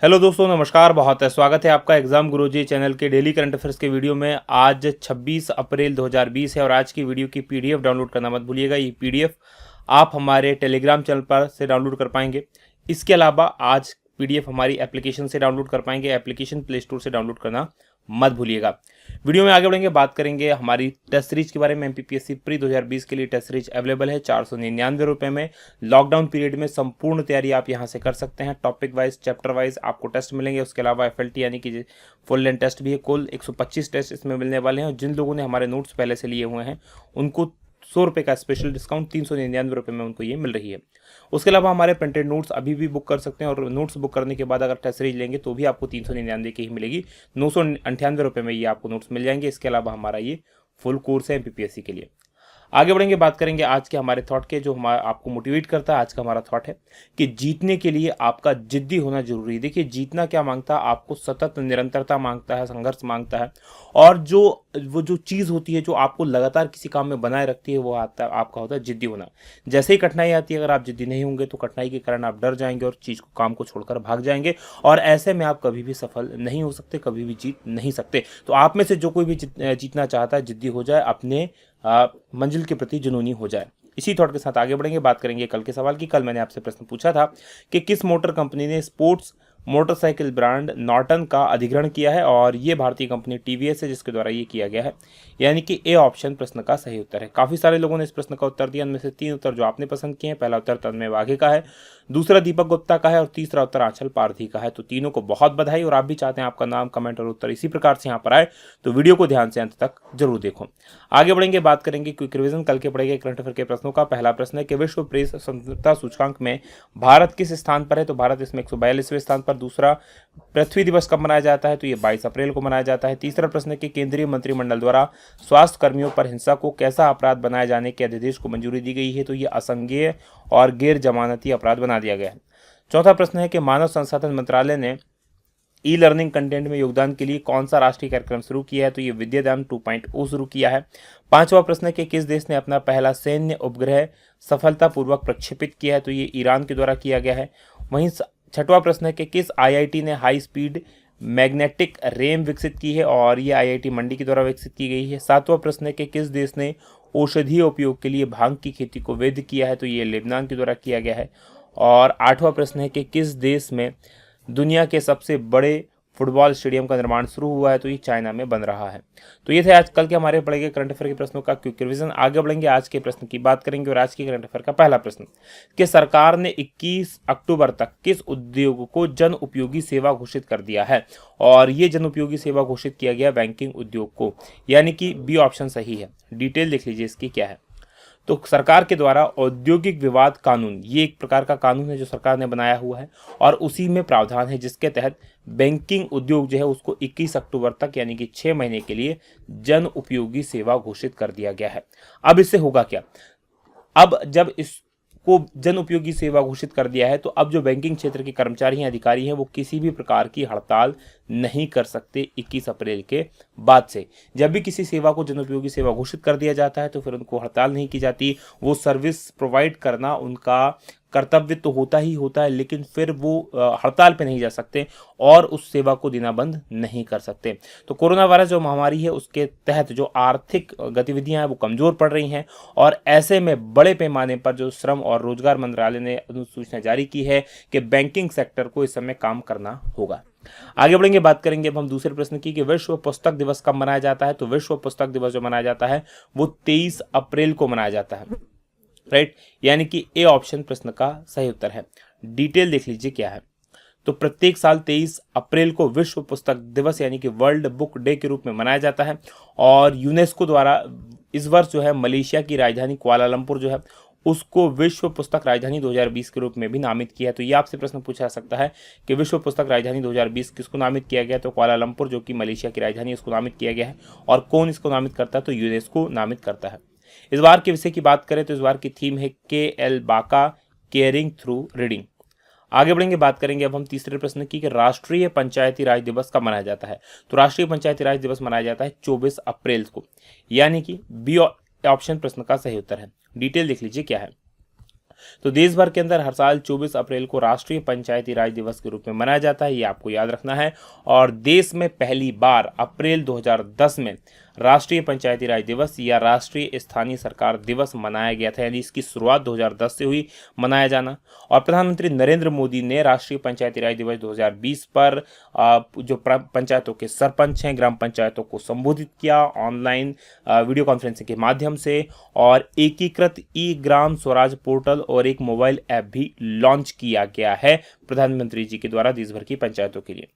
Hello दोस्तों, नमस्कार। बहुत है स्वागत है आपका एग्जाम गुरुजी चैनल के डेली करंट अफेयर्स के वीडियो में। आज 26 अप्रैल 2020 है और आज की वीडियो की पीडीएफ डाउनलोड करना मत भूलिएगा। ये पीडीएफ आप हमारे टेलीग्राम चैनल पर से डाउनलोड कर पाएंगे। इसके अलावा आज पीडीएफ हमारी एप्लीकेशन से डाउनलोड कर पाएंगे। एप्लीकेशन प्ले स्टोर से डाउनलोड करना मत भूलिएगा। वीडियो में आगे बढ़ेंगे, बात करेंगे हमारी टेस्ट सीरीज के बारे में। एमपीपीएससी प्री 2020 के लिए टेस्ट सीरीज अवेलेबल है 499 रुपये में। लॉकडाउन पीरियड में संपूर्ण तैयारी आप यहां से कर सकते हैं। टॉपिक वाइज, चैप्टर वाइज आपको टेस्ट मिलेंगे। उसके अलावा एफएलटी यानी कि फुल लेंथ टेस्ट भी है। कुल 125 टेस्ट इसमें मिलने वाले हैं और जिन लोगों ने हमारे नोट्स पहले से लिए हुए हैं उनको 100 रुपये का स्पेशल डिस्काउंट 399 रुपये में उनको ये मिल रही है। उसके अलावा हमारे प्रिंटेड नोट्स अभी भी बुक कर सकते हैं और नोट्स बुक करने के बाद अगर टेस्ट सीरीज लेंगे तो भी आपको 399 की ही मिलेगी। 998 रुपये में ये आपको नोट्स मिल जाएंगे। इसके अलावा हमारा ये फुल कोर्स है एमपीपीएससी के लिए। आगे बढ़ेंगे, बात करेंगे आज के हमारे थॉट के, जो हमारा आपको मोटिवेट करता है। आज का हमारा थॉट है कि जीतने के लिए आपका जिद्दी होना जरूरी है। देखिए, जीतना क्या मांगता है, आपको सतत निरंतरता मांगता है, संघर्ष मांगता है। और वो जो चीज़ होती है जो आपको लगातार किसी काम में बनाए रखती है, वो आपका होता है जिद्दी होना। जैसे ही कठिनाई आती है, अगर आप जिद्दी नहीं होंगे तो कठिनाई के कारण आप डर जाएंगे और काम को छोड़कर भाग जाएंगे और ऐसे में आप कभी भी सफल नहीं हो सकते, कभी भी जीत नहीं सकते। तो आप में से जो कोई भी जीतना चाहता है, जिद्दी हो जाए, अपने मंजिल के प्रति जुनूनी हो जाए। इसी थॉट के साथ आगे बढ़ेंगे, बात करेंगे कल के सवाल की। कल मैंने आपसे प्रश्न पूछा था कि किस मोटर कंपनी ने स्पोर्ट्स मोटरसाइकिल ब्रांड नॉर्टन का अधिग्रहण किया है, और ये भारतीय कंपनी टीवीएस है जिसके द्वारा ये किया गया है। यानी कि ए ऑप्शन प्रश्न का सही उत्तर है। काफी सारे लोगों ने इस प्रश्न का उत्तर दिया। उनमें से 3 उत्तर जो आपने पसंद किए हैं, पहला उत्तर तन्मय वाघे का है, दूसरा दीपक गुप्ता का है और तीसरा उत्तर आंचल पारधी का है। तो तीनों को बहुत बधाई। और आप भी चाहते हैं आपका नाम, कमेंट और उत्तर इसी प्रकार से यहाँ पर आए तो वीडियो को ध्यान से अंत तक जरूर देखो। आगे बढ़ेंगे, बात करेंगे क्विक रिवीजन कल के पढ़ेंगे करंट अफेयर के प्रश्नों का। पहला प्रश्न है कि विश्व प्रेस स्वतंत्रता सूचकांक में भारत किस स्थान पर है, तो भारत इसमें 142वें स्थान पर। दूसरा, पृथ्वी दिवस कब मनाया जाता है, तो ये 22 अप्रैल को मनाया जाता है। तीसरा प्रश्न है कि केंद्रीय मंत्रिमंडल द्वारा स्वास्थ्य कर्मियों पर हिंसा को कैसा अपराध बनाए जाने के अध्यादेश को मंजूरी दी गई है, तो ये असंज्ञेय और गैर जमानती अपराध बना दिया गया है। चौथा प्रश्न है कि मानव संसाधन मंत्रालय ने ई लर्निंग कंटेंट में योगदान के लिए कौन सा राष्ट्रीय कार्यक्रम शुरू किया है, तो ये विद्यादान 2.0 शुरू किया है। पांचवा प्रश्न है कि किस देश ने अपना पहला सैन्य उपग्रह सफलतापूर्वक प्रक्षेपित किया है, तो ये ईरान के द्वारा किया गया है। वहीं छठवां प्रश्न है कि किस आईआईटी ने हाई स्पीड मैग्नेटिक रैम विकसित की है, और ये आईआईटी मंडी के द्वारा विकसित की गई है। सातवां प्रश्न है कि किस देश ने औषधीय उपयोग के लिए भांग की खेती को वैध किया है, तो ये लेबनान के द्वारा किया गया है। और आठवां प्रश्न है कि किस देश में दुनिया के सबसे बड़े फुटबॉल स्टेडियम का निर्माण शुरू हुआ है, तो ये चाइना में बन रहा है। तो ये थे आज कल के हमारे पढ़ेंगे करंट अफेयर के प्रश्नों का क्विक रिवीजन। आगे बढ़ेंगे, आज के प्रश्न की बात करेंगे। और आज के करंट अफेयर का पहला प्रश्न कि सरकार ने 21 अक्टूबर तक किस उद्योग को जन उपयोगी सेवा घोषित कर दिया है, और ये जन उपयोगी सेवा घोषित किया गया बैंकिंग उद्योग को, यानी कि बी ऑप्शन सही है। डिटेल देख लीजिए इसकी क्या है। तो सरकार के द्वारा औद्योगिक विवाद कानून, ये एक प्रकार का कानून है जो सरकार ने बनाया हुआ है और उसी में प्रावधान है जिसके तहत बैंकिंग उद्योग जो है उसको 21 अक्टूबर तक यानी कि 6 महीने के लिए जन उपयोगी सेवा घोषित कर दिया गया है। अब इससे होगा क्या, अब जब इसको जन उपयोगी सेवा घोषित कर दिया है तो अब जो बैंकिंग क्षेत्र के कर्मचारी हैं, अधिकारी हैं, वो किसी भी प्रकार की हड़ताल नहीं कर सकते 21 अप्रैल के बाद से। जब भी किसी सेवा को जन उपयोगी सेवा घोषित कर दिया जाता है तो फिर उनको हड़ताल नहीं की जाती। वो सर्विस प्रोवाइड करना उनका कर्तव्य तो होता ही होता है, लेकिन फिर वो हड़ताल पे नहीं जा सकते और उस सेवा को देना बंद नहीं कर सकते। तो कोरोना वायरस जो महामारी है उसके तहत जो आर्थिक गतिविधियां हैं वो कमजोर पड़ रही हैं और ऐसे में बड़े पैमाने पर जो श्रम और रोजगार मंत्रालय ने अधिसूचना जारी की है कि बैंकिंग सेक्टर को इस समय काम करना होगा। आगे बढ़ेंगे, बात करेंगे अब हम दूसरे प्रश्न की कि विश्व पुस्तक दिवस कब मनाया जाता है। तो विश्व पुस्तक दिवस जो मनाया जाता है वो 23 अप्रैल को मनाया जाता है, राइट, यानी कि ए ऑप्शन प्रश्न का सही उत्तर है। डिटेल देख लीजिए क्या है। तो प्रत्येक साल 23 अप्रैल को विश्व पुस्तक दिवस यानी कि वर्ल्ड बुक डे के रूप में मनाया जाता है और यूनेस्को द्वारा इस वर्ष जो है मलेशिया की राजधानी कुआलालंपुर जो है उसको विश्व पुस्तक राजधानी 2020 के रूप में भी नामित किया है। तो ये आपसे प्रश्न पूछा जा सकता है कि विश्व पुस्तक राजधानी 2020 किसको नामित किया गया, तो कुआलालंपुर जो कि मलेशिया की राजधानी है उसको नामित किया गया है। और कौन इसको नामित करता है, तो यूनेस्को नामित करता है। इस बार के विषय की बात करें तो इस बार की थीम है के.एल. बाका केयरिंग थ्रू रीडिंग। आगे बढ़ेंगे, बात करेंगे अब हम तीसरे प्रश्न की कि राष्ट्रीय पंचायती राज दिवस कब मनाया जाता है। तो राष्ट्रीय पंचायती राज दिवस मनाया जाता है 24 अप्रैल को, यानी कि बी ऑप्शन प्रश्न का सही उत्तर है। डिटेल देख लीजिए क्या है। तो देश भर के अंदर हर साल 24 अप्रैल को राष्ट्रीय पंचायती राज दिवस के रूप में मनाया जाता है, ये आपको याद रखना है। और देश में पहली बार अप्रैल 2010 में राष्ट्रीय पंचायती राज दिवस या राष्ट्रीय स्थानीय सरकार दिवस मनाया गया था, यानी इसकी शुरुआत 2010 से हुई मनाया जाना। और प्रधानमंत्री नरेंद्र मोदी ने राष्ट्रीय पंचायती राज दिवस 2020 पर जो पंचायतों के सरपंच हैं, ग्राम पंचायतों को संबोधित किया ऑनलाइन वीडियो कॉन्फ्रेंसिंग के माध्यम से, और एकीकृत ई ग्राम स्वराज पोर्टल और एक मोबाइल ऐप भी लॉन्च किया गया है प्रधानमंत्री जी के द्वारा देश भर की पंचायतों के लिए।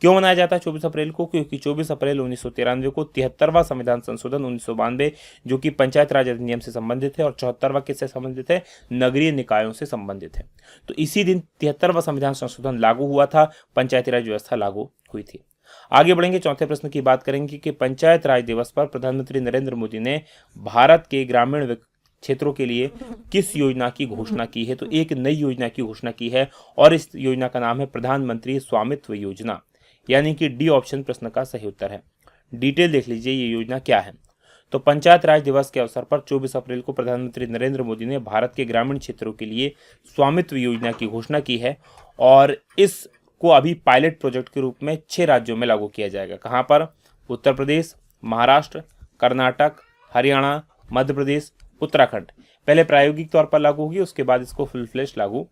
क्यों मनाया जाता है 24 अप्रैल को? क्योंकि 24 अप्रैल 1993 को 73वां संविधान संशोधन 1992 जो कि पंचायत राज अधिनियम से संबंधित है, और 74वां किससे संबंधित है? नगरीय निकायों से संबंधित है। तो इसी दिन 73वां संविधान संशोधन लागू हुआ था, पंचायती राज व्यवस्था लागू हुई थी। आगे बढ़ेंगे, चौथे प्रश्न की बात करेंगे कि पंचायत राज दिवस पर प्रधानमंत्री नरेंद्र मोदी ने भारत के ग्रामीण क्षेत्रों के लिए किस योजना की घोषणा की है? तो एक नई योजना की घोषणा की है, और इस योजना का नाम है प्रधानमंत्री स्वामित्व योजना, यानी कि डी ऑप्शन प्रश्न का सही उत्तर है। डिटेल देख लीजिए ये योजना क्या है। तो पंचायत राज दिवस के अवसर पर 24 अप्रैल को प्रधानमंत्री नरेंद्र मोदी ने भारत के ग्रामीण क्षेत्रों के लिए स्वामित्व योजना की घोषणा की है, और इसको अभी पायलट प्रोजेक्ट के रूप में 6 राज्यों में लागू किया जाएगा। कहाँ पर? उत्तर प्रदेश, महाराष्ट्र, कर्नाटक, हरियाणा, मध्य प्रदेश, उत्तराखंड। पहले प्रायोगिक तौर पर लागू होगी, उसके बाद इसको फुल फ्लेश लागू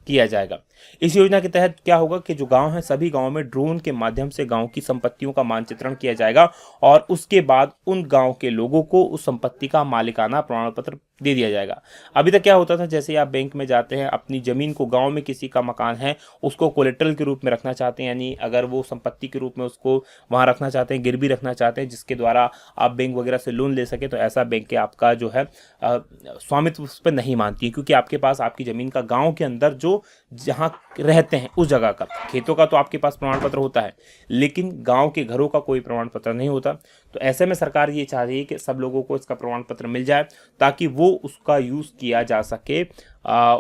किया जाएगा। इस योजना के तहत क्या होगा कि जो गांव हैं सभी गांवों में ड्रोन के माध्यम से गांव की संपत्तियों का मानचित्रण किया जाएगा, और उसके बाद उन गांव के लोगों को उस संपत्ति का मालिकाना प्रमाण पत्र दे दिया जाएगा। अभी तक क्या होता था, जैसे आप बैंक में जाते हैं, अपनी जमीन को, गांव में किसी का मकान है उसको कोलेट्रल के रूप में रखना चाहते हैं, यानी अगर वो संपत्ति के रूप में उसको वहां रखना चाहते हैं, गिरवी रखना चाहते हैं, जिसके द्वारा आप बैंक वगैरह से लोन ले सके, तो ऐसा बैंक के आपका जो है स्वामित्व उस पर नहीं मानती है, क्योंकि आपके पास आपकी जमीन का गाँव के अंदर जो जहाँ रहते हैं उस जगह का, खेतों का तो आपके पास प्रमाण पत्र होता है, लेकिन गांव के घरों का कोई प्रमाण पत्र नहीं होता। तो ऐसे में सरकार ये चाह रही है कि सब लोगों को इसका प्रमाण पत्र मिल जाए, ताकि वो उसका यूज किया जा सके,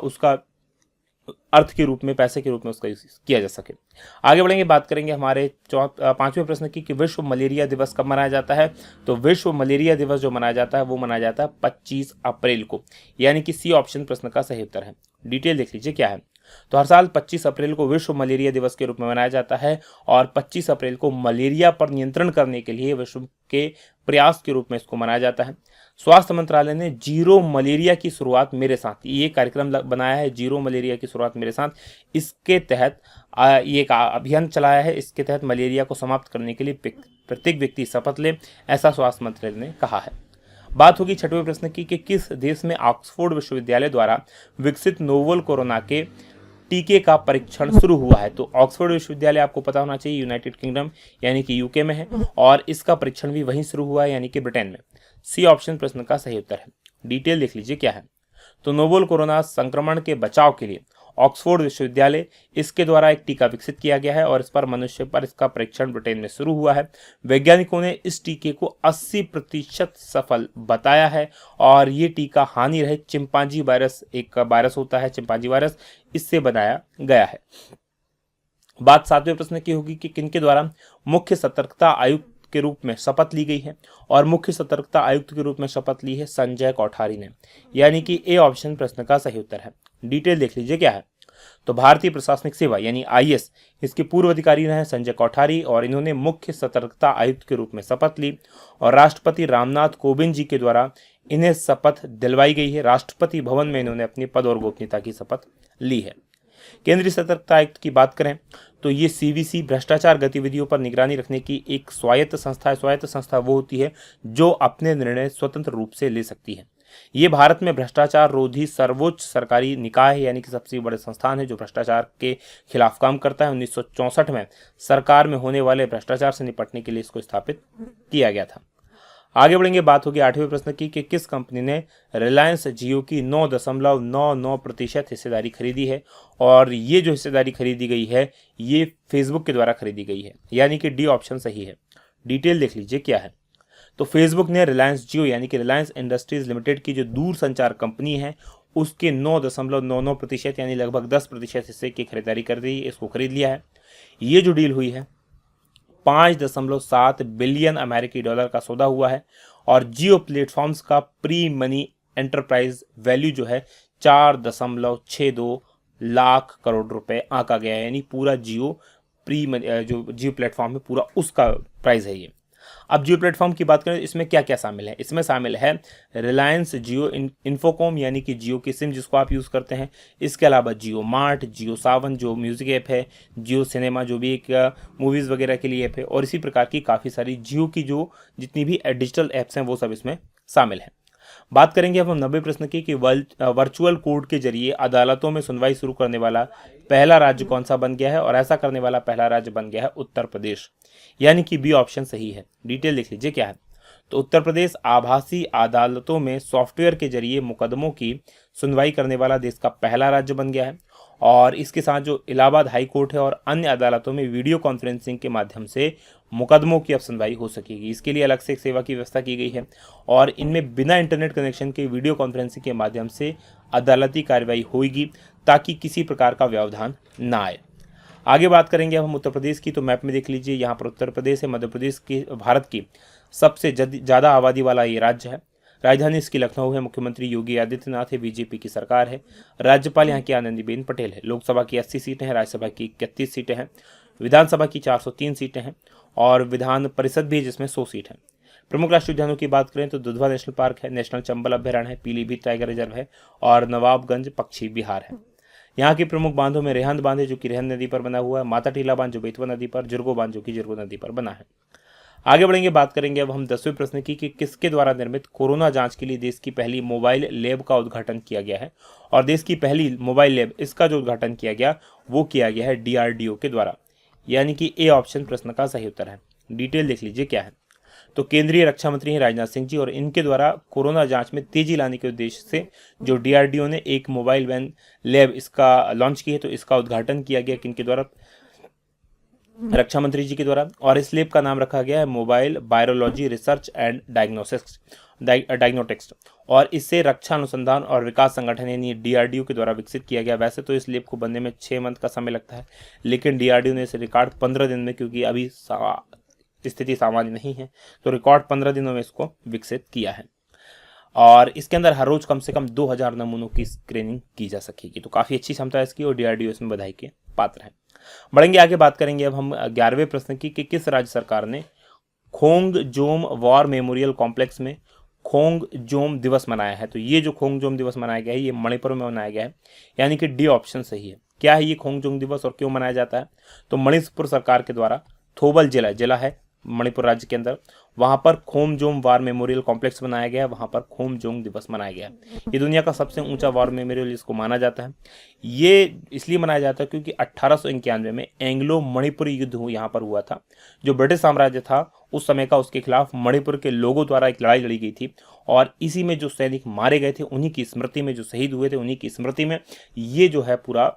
उसका अर्थ के रूप में, पैसे के रूप में उसका यूज किया जा सके। आगे बढ़ेंगे, बात करेंगे हमारे 5वें प्रश्न की कि विश्व मलेरिया दिवस कब मनाया जाता है? तो विश्व मलेरिया दिवस जो मनाया जाता है वो मनाया जाता है 25 अप्रैल को, यानी कि सी ऑप्शन प्रश्न का सही उत्तर है। डिटेल देख लीजिए क्या है। तो हर साल 25 अप्रैल को विश्व मलेरिया दिवस के रूप में मनाया जाता है, और 25 अप्रैल को मलेरिया पर नियंत्रण करने के लिए विश्व के प्रयास के रूप में इसको मनाया जाता है। स्वास्थ्य मंत्रालय ने जीरो मलेरिया की शुरुआत मेरे साथ, ये कार्यक्रम बनाया है, जीरो मलेरिया की शुरुआत मेरे साथ। इसके तहत ये एक अभियान चलाया है, इसके तहत मलेरिया को समाप्त करने के लिए प्रत्येक व्यक्ति शपथ ले, ऐसा स्वास्थ्य मंत्रालय ने कहा है। बात होगी 6वें प्रश्न की कि किस देश में ऑक्सफोर्ड विश्वविद्यालय द्वारा विकसित नोवल कोरोना के टीके का परीक्षण शुरू हुआ है? तो ऑक्सफोर्ड विश्वविद्यालय आपको पता होना चाहिए यूनाइटेड किंगडम यानी कि यूके में है, और इसका परीक्षण भी वहीं शुरू हुआ है, यानी कि ब्रिटेन में। सी ऑप्शन प्रश्न का सही उत्तर है। डिटेल देख लीजिए क्या है। तो नोवल कोरोना संक्रमण के बचाव के लिए ऑक्सफोर्ड विश्वविद्यालय, इसके द्वारा एक टीका विकसित किया गया है, और इस पर मनुष्य पर इसका परीक्षण ब्रिटेन में शुरू हुआ है। वैज्ञानिकों ने इस टीके को 80% सफल बताया है, और ये टीका हानि रहित चिंपांजी वायरस, एक वायरस होता है चिंपांजी वायरस, इससे बनाया गया है। बात 7वें प्रश्न की होगी कि किनके द्वारा मुख्य सतर्कता आयुक्त के रूप में शपथ ली गई है? और मुख्य सतर्कता आयुक्त के रूप में शपथ ली है संजय कोठारी ने, यानी कि ए ऑप्शन प्रश्न का सही उत्तर है। डिटेल देख लीजिए क्या है। तो भारतीय प्रशासनिक सेवा यानी आईएएस, इसके पूर्व अधिकारी रहे संजय कोठारी, और इन्होंने मुख्य सतर्कता आयुक्त के रूप में शपथ ली, और राष्ट्रपति रामनाथ कोविंद जी के द्वारा इन्हें शपथ दिलवाई गई है। राष्ट्रपति भवन में इन्होंने अपनी पद और गोपनीयता की शपथ ली है। केंद्रीय सतर्कता आयुक्त की बात करें तो ये सीवीसी भ्रष्टाचार गतिविधियों पर निगरानी रखने की एक स्वायत्त संस्था है। स्वायत्त संस्था वो होती है जो अपने निर्णय स्वतंत्र रूप से ले सकती है। ये भारत में भ्रष्टाचार रोधी सर्वोच्च सरकारी निकाय है, यानी कि सबसे बड़े संस्थान है जो भ्रष्टाचार के खिलाफ काम करता है। 1964 में सरकार में होने वाले भ्रष्टाचार से निपटने के लिए इसको स्थापित किया गया था। आगे बढ़ेंगे, बात होगी 8वें प्रश्न की कि किस कंपनी ने रिलायंस जियो की 9.99% हिस्सेदारी खरीदी है? और ये जो हिस्सेदारी खरीदी गई है ये फेसबुक के द्वारा खरीदी गई है, यानी कि डी ऑप्शन सही है। डिटेल देख लीजिए क्या है। तो फेसबुक ने रिलायंस जियो यानी कि रिलायंस इंडस्ट्रीज लिमिटेड की जो दूर संचार कंपनी है उसके 9.99% यानी लगभग 10% हिस्से की खरीदारी कर दी, इसको खरीद लिया है। ये जो डील हुई है 5.7 बिलियन अमेरिकी डॉलर का सौदा हुआ है, और जियो प्लेटफॉर्म्स का प्री मनी एंटरप्राइज वैल्यू जो है 4.62 लाख करोड़ रुपए आंका गया है, यानी पूरा जियो जो जियो प्लेटफॉर्म है पूरा उसका प्राइस है ये। अब जियो प्लेटफॉर्म की बात करें तो इसमें क्या क्या शामिल है, इसमें शामिल है रिलायंस जियो इन्फोकॉम यानी कि जियो की सिम जिसको आप यूज़ करते हैं, इसके अलावा जियो मार्ट, जियो सावन जो म्यूज़िक ऐप है, जियो सिनेमा जो भी एक मूवीज़ वगैरह के लिए ऐप है, और इसी प्रकार की काफ़ी सारी जियो की जो जितनी भी डिजिटल ऐप्स हैं वो सब इसमें शामिल हैं। बात करेंगे अब हम 90 प्रश्न की कि वर्चुअल कोर्ट के जरिए अदालतों में सुनवाई शुरू करने वाला पहला राज्य कौन सा बन गया है, और ऐसा करने वाला पहला राज्य बन गया है उत्तर प्रदेश, यानी कि बी ऑप्शन सही है। डिटेल लिख लीजिए क्या है। तो उत्तर प्रदेश आभासी अदालतों में सॉफ्टवेयर के जरिए मुकदमों की सुनवाई करने वाला देश का पहला राज्य बन गया है, और इसके साथ जो इलाहाबाद हाई कोर्ट है और अन्य अदालतों में वीडियो कॉन्फ्रेंसिंग के माध्यम से मुकदमों की अब सुनवाई हो सकेगी। इसके लिए अलग से एक सेवा की व्यवस्था की गई है, और इनमें बिना इंटरनेट कनेक्शन के वीडियो कॉन्फ्रेंसिंग के माध्यम से अदालती कार्रवाई होगी ताकि किसी प्रकार का व्यवधान ना आए। आगे बात करेंगे अब हम उत्तर प्रदेश की। तो मैप में देख लीजिए, यहाँ पर उत्तर प्रदेश है, मध्य प्रदेश की भारत की सबसे ज़्यादा आबादी वाला ये राज्य है। राजधानी इसकी लखनऊ है, मुख्यमंत्री योगी आदित्यनाथ है, बीजेपी की सरकार है, राज्यपाल यहाँ की आनंदीबेन पटेल है। लोकसभा की 80 सीटें हैं, राज्यसभा की 31 सीटें हैं, विधानसभा की 403 सीटें हैं, और विधान परिषद भी जिसमें 100 सीट है। प्रमुख राष्ट्रीय उद्यानों की बात करें तो दुधवा नेशनल पार्क है, नेशनल चंबल अभ्यारण्य है, पीलीभीत टाइगर रिजर्व है, और नवाबगंज पक्षी विहार है। यहाँ के प्रमुख बांधों में रेहंद बांध है जो कि रेहंद नदी पर बना हुआ है, माता टीला बांध जो बेतवा नदी पर, जुर्गो बांध जो कि जुर्गो नदी पर बना है। आगे बढ़ेंगे, बात करेंगे अब हम 10वें प्रश्न की कि किसके द्वारा निर्मित कोरोना जांच के लिए देश की पहली मोबाइल लैब का उद्घाटन किया गया है, और देश की पहली मोबाइल लैब इसका जो उद्घाटन किया गया वो किया गया है DRDO के द्वारा, यानी कि ए ऑप्शन प्रश्न का सही उत्तर है। डिटेल देख लीजिए क्या है। तो केंद्रीय रक्षा मंत्री हैं राजनाथ सिंह जी, और इनके द्वारा कोरोना जांच में तेजी लाने के उद्देश्य से जो DRDO ने एक मोबाइल वैन लैब इसका लॉन्च की है, तो इसका उद्घाटन किया गया किनके द्वारा, रक्षा मंत्री जी के द्वारा, और इस लैब का नाम रखा गया है mobile virology research and diagnostics, और इससे रक्षा अनुसंधान और विकास संगठन यानी DRDO के द्वारा विकसित किया गया। वैसे तो इस लैब को बनने में 6 मंथ का समय लगता है, लेकिन DRDO ने इसे रिकॉर्ड 15 दिन में, क्योंकि अभी स्थिति सामान्य नहीं है, तो रिकॉर्ड 15 दिनों में इसको विकसित किया है, और इसके अंदर हर रोज कम से कम 2000 नमूनों की स्क्रीनिंग की जा सकेगी। तो काफ़ी अच्छी क्षमता है इसकी, और DRDO इसमें बधाई के पात्र है। बढ़ेंगे आगे, बात करेंगे अब हम 11वें प्रश्न की कि किस राज्य सरकार ने खोंगजोम वॉर मेमोरियल कॉम्प्लेक्स में खोंगजोम दिवस मनाया है। तो ये जो खोंगजोम दिवस मनाया गया है ये मणिपुर में मनाया गया है, यानी कि डी ऑप्शन सही है। क्या है ये खोंगजोम दिवस और क्यों मनाया जाता है? तो मणिपुर सरकार के द्वारा थोबल जिला है मणिपुर राज्य के अंदर, वहां पर खोमजोम वार मेमोरियल कॉम्प्लेक्स बनाया गया है, वहां पर खोमजोम दिवस मनाया गया है। ये दुनिया का सबसे ऊंचा वार मेमोरियल इसको माना जाता है। ये इसलिए मनाया जाता है क्योंकि 1891 में एंग्लो मणिपुरी युद्ध यहाँ पर हुआ था। जो ब्रिटिश साम्राज्य था उस समय का, उसके खिलाफ मणिपुर के लोगों द्वारा एक लड़ाई लड़ी गई थी, और इसी में जो सैनिक मारे गए थे उन्हीं की स्मृति में, जो शहीद हुए थे उन्हीं की स्मृति में ये जो है पूरा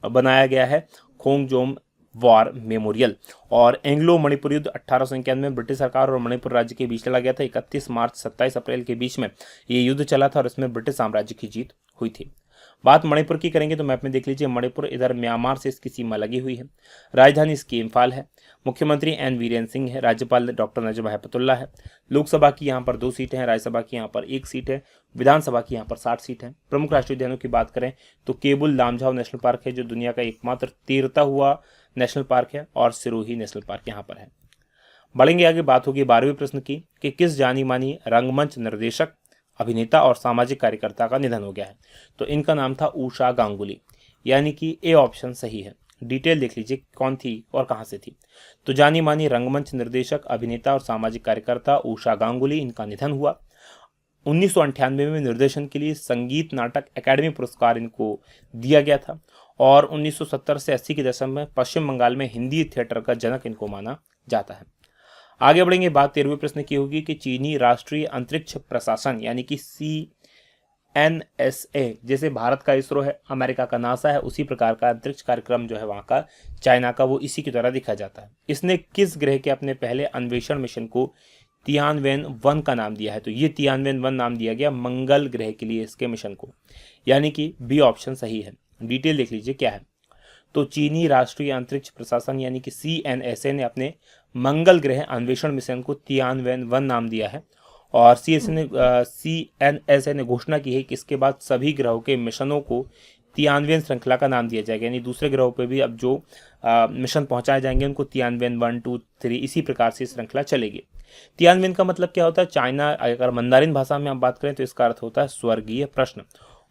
बनाया गया है खोंगजोम वॉर मेमोरियल। और एंग्लो मणिपुर युद्ध 1891 में ब्रिटिश सरकार और मणिपुर राज्य के बीच लड़ा गया था। 31 मार्च 27 अप्रैल के बीच में ये युद्ध चला था, और इसमें ब्रिटिश साम्राज्य की जीत हुई थी। बात मणिपुर की करेंगे तो मैप में देख लीजिए, मणिपुर इधर म्यांमार से इसकी सीमा लगी हुई है। राजधानी इसकी इम्फाल है। मुख्यमंत्री एन वीरेन सिंह है, राज्यपाल डॉक्टर नजमा हेपतुल्ला है। लोकसभा की यहाँ पर 2 सीटें हैं, राज्यसभा की यहाँ पर 1 सीट है, विधानसभा की यहाँ पर 60 सीट है। प्रमुख राष्ट्रीय उद्यानों की बात करें तो केबुल लामझाओ नेशनल पार्क है जो दुनिया का एकमात्र तैरता हुआ नेशनल पार्क है, और सिरोही नेशनल पार्क यहाँ पर है। बढ़ेंगे आगे, बात होगी 12वें प्रश्न की कि किस जानी मानी रंगमंच निर्देशक, अभिनेता और सामाजिक कार्यकर्ता का निधन हो गया है। तो इनका नाम था उषा गांगुली, यानी कि ए ऑप्शन सही है। डिटेल देख लीजिए कौन थी और कहां से थी। तो जानी मानी रंगमंच निर्देशक, अभिनेता और सामाजिक कार्यकर्ता उषा गांगुली, इनका निधन हुआ। 1998 में निर्देशन के लिए संगीत नाटक अकादमी पुरस्कार इनको दिया गया था, और 1970 से 80 के दशक में पश्चिम बंगाल में हिंदी थिएटर का जनक इनको माना जाता है। आगे बढ़ेंगे, बात 13वें प्रश्न की होगी कि चीनी राष्ट्रीय अंतरिक्ष प्रशासन यानी कि CNSA, जैसे भारत का इसरो है, अमेरिका का नासा है, उसी प्रकार का अंतरिक्ष कार्यक्रम जो है वहाँ का चाइना का, वो इसी की द्वारा दिखा जाता है। इसने किस ग्रह के अपने पहले अन्वेषण मिशन को तियानवेन-1 का नाम दिया है? तो ये तियानवेन-1 नाम दिया गया मंगल ग्रह के लिए इसके मिशन को, यानी कि बी ऑप्शन सही है। डिटेल देख लीजिए क्या है। तो चीनी राष्ट्रीय अंतरिक्ष प्रशासन यानी कि CNSA ने अपने मंगल ग्रह अन्वेषण मिशन को तियानवेन-1 नाम दिया है, और CNSA ने घोषणा की है कि इसके बाद सभी ग्रहों के मिशनों को तियानवेन श्रृंखला का नाम दिया जाएगा, यानी दूसरे ग्रहों पे भी अब जो मिशन पहुंचाए जाएंगे उनको तियानवेन 1, 2, 3 इसी प्रकार से श्रृंखला चलेगी। तियानवेन का मतलब क्या होता है? चाइना, अगर मंदारिन भाषा में हम बात करें तो इसका अर्थ होता है स्वर्गीय प्रश्न।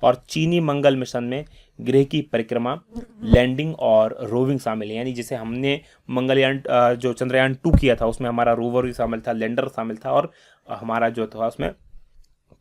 और चीनी मंगल मिशन में ग्रह की परिक्रमा, लैंडिंग और रोविंग शामिल है, यानी जिसे हमने मंगलयान जो चंद्रयान 2 किया था उसमें हमारा रोवर भी शामिल था, लैंडर शामिल था और हमारा जो था उसमें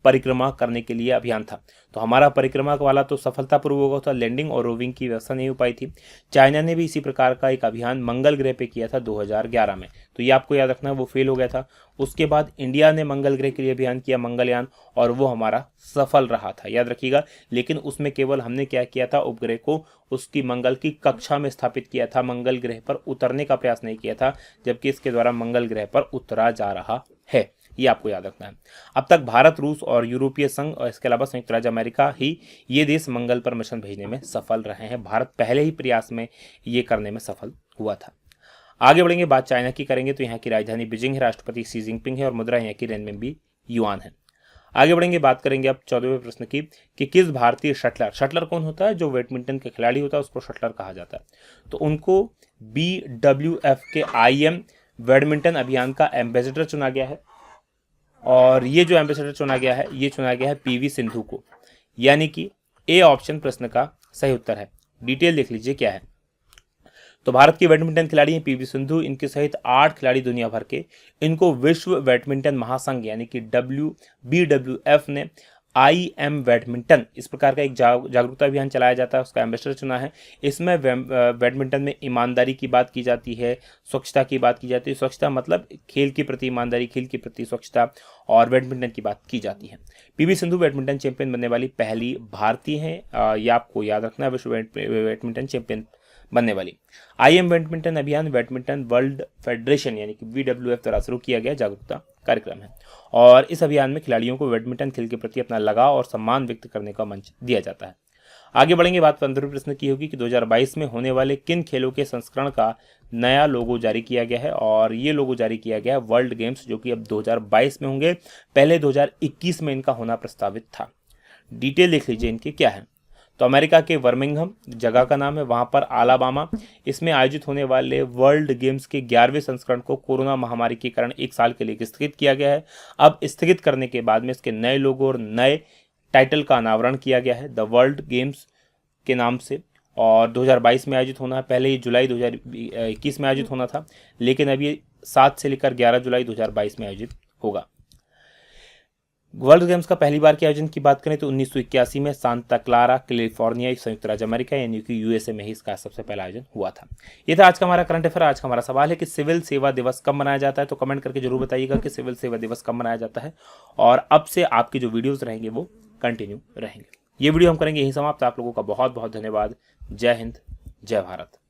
परिक्रमा करने के लिए अभियान था। तो हमारा परिक्रमा वाला तो सफलतापूर्वक हुआ था, लैंडिंग और रोविंग की व्यवस्था नहीं हो पाई थी। चाइना ने भी इसी प्रकार का एक अभियान मंगल ग्रह पे किया था 2011 में, तो ये आपको याद रखना, वो फेल हो गया था। उसके बाद इंडिया ने मंगल ग्रह के लिए अभियान किया, मंगलयान, और वो हमारा सफल रहा था, याद रखिएगा। लेकिन उसमें केवल हमने क्या किया था? उपग्रह को उसकी मंगल की कक्षा में स्थापित किया था, मंगल ग्रह पर उतरने का प्रयास नहीं किया था, जबकि इसके द्वारा मंगल ग्रह पर उतरा जा रहा है, ये आपको याद रखना है। अब तक भारत, रूस और यूरोपीय संघ और इसके अलावा संयुक्त राज्य अमेरिका ही ये देश मंगल पर मिशन भेजने में सफल रहे हैं। भारत पहले ही प्रयास में ये करने में सफल हुआ था। आगे बढ़ेंगे, बात चाइना की करेंगे तो यहाँ की राजधानी बीजिंग है, राष्ट्रपति शी जिनपिंग है और मुद्रा यहाँ की रेनमिनबी युआन है। आगे बढ़ेंगे, बात करेंगे अब 14वें प्रश्न की कि किस भारतीय शटलर कौन होता है? जो बैडमिंटन के खिलाड़ी होता है उसको शटलर कहा जाता है। तो उनको BWF के IM बैडमिंटन अभियान का एम्बेसडर चुना गया है, और ये जो एम्बेसडर चुना गया है ये चुना गया है PV सिंधु को, यानी कि ए ऑप्शन प्रश्न का सही उत्तर है। डिटेल देख लीजिए क्या है। तो भारत की बैडमिंटन खिलाड़ी हैं PV सिंधु, इनके सहित 8 खिलाड़ी दुनिया भर के। इनको विश्व बैडमिंटन महासंघ यानी कि BWF ने IM बैडमिंटन इस प्रकार का एक जागरूकता अभियान चलाया जाता है, उसका एम्बेसडर चुना है। इसमें बैडमिंटन में ईमानदारी की बात की जाती है, स्वच्छता की बात की जाती है। स्वच्छता मतलब खेल के प्रति ईमानदारी, खेल के प्रति स्वच्छता, और बैडमिंटन की बात की जाती है। PV सिंधु बैडमिंटन चैंपियन बनने वाली पहली भारतीय हैं, ये आपको याद रखना है, विश्व बैडमिंटन चैंपियन बनने वाली। IM बैडमिंटन अभियान बैडमिंटन वर्ल्ड फेडरेशन यानी कि BWF द्वारा शुरू किया गया जागरूकता कार्यक्रम है, और इस अभियान में खिलाड़ियों को बैडमिंटन खेल के प्रति अपना लगाव और सम्मान व्यक्त करने का मंच दिया जाता है। आगे बढ़ेंगे, बात 15वें प्रश्न की होगी कि 2022 में होने वाले किन खेलों के संस्करण का नया लोगो जारी किया गया है, और ये लोगो जारी किया गया है वर्ल्ड गेम्स, जो कि अब 2022 में होंगे। पहले 2021 में इनका होना प्रस्तावित था। डिटेल देख लीजिए इनके क्या है। तो अमेरिका के बर्मिंघम जगह का नाम है, वहां पर अलाबामा, इसमें आयोजित होने वाले वर्ल्ड गेम्स के 11वें संस्करण को कोरोना महामारी के कारण 1 साल के लिए स्थगित किया गया है। अब स्थगित करने के बाद में इसके नए लोगो और नए टाइटल का अनावरण किया गया है द वर्ल्ड गेम्स के नाम से, और 2022 में आयोजित होना है। पहले ये जुलाई 2021 में आयोजित होना था, लेकिन अब ये 7 से लेकर 11 जुलाई 2022 में आयोजित होगा। वर्ल्ड गेम्स का पहली बार के आयोजन की बात करें तो 1981 में सांता क्लारा, कैलिफोर्निया, संयुक्त राज्य अमेरिका यानी कि USA में ही इसका सबसे पहला आयोजन हुआ था। ये था आज का हमारा करंट अफेयर। आज का हमारा सवाल है कि सिविल सेवा दिवस कब मनाया जाता है, तो कमेंट करके जरूर बताइएगा कि सिविल सेवा दिवस कब मनाया जाता है, और अब से आपके जो वीडियोज रहेंगे वो कंटिन्यू रहेंगे। ये वीडियो हम करेंगे यही समाप्त। आप लोगों का बहुत बहुत धन्यवाद। जय हिंद, जय भारत।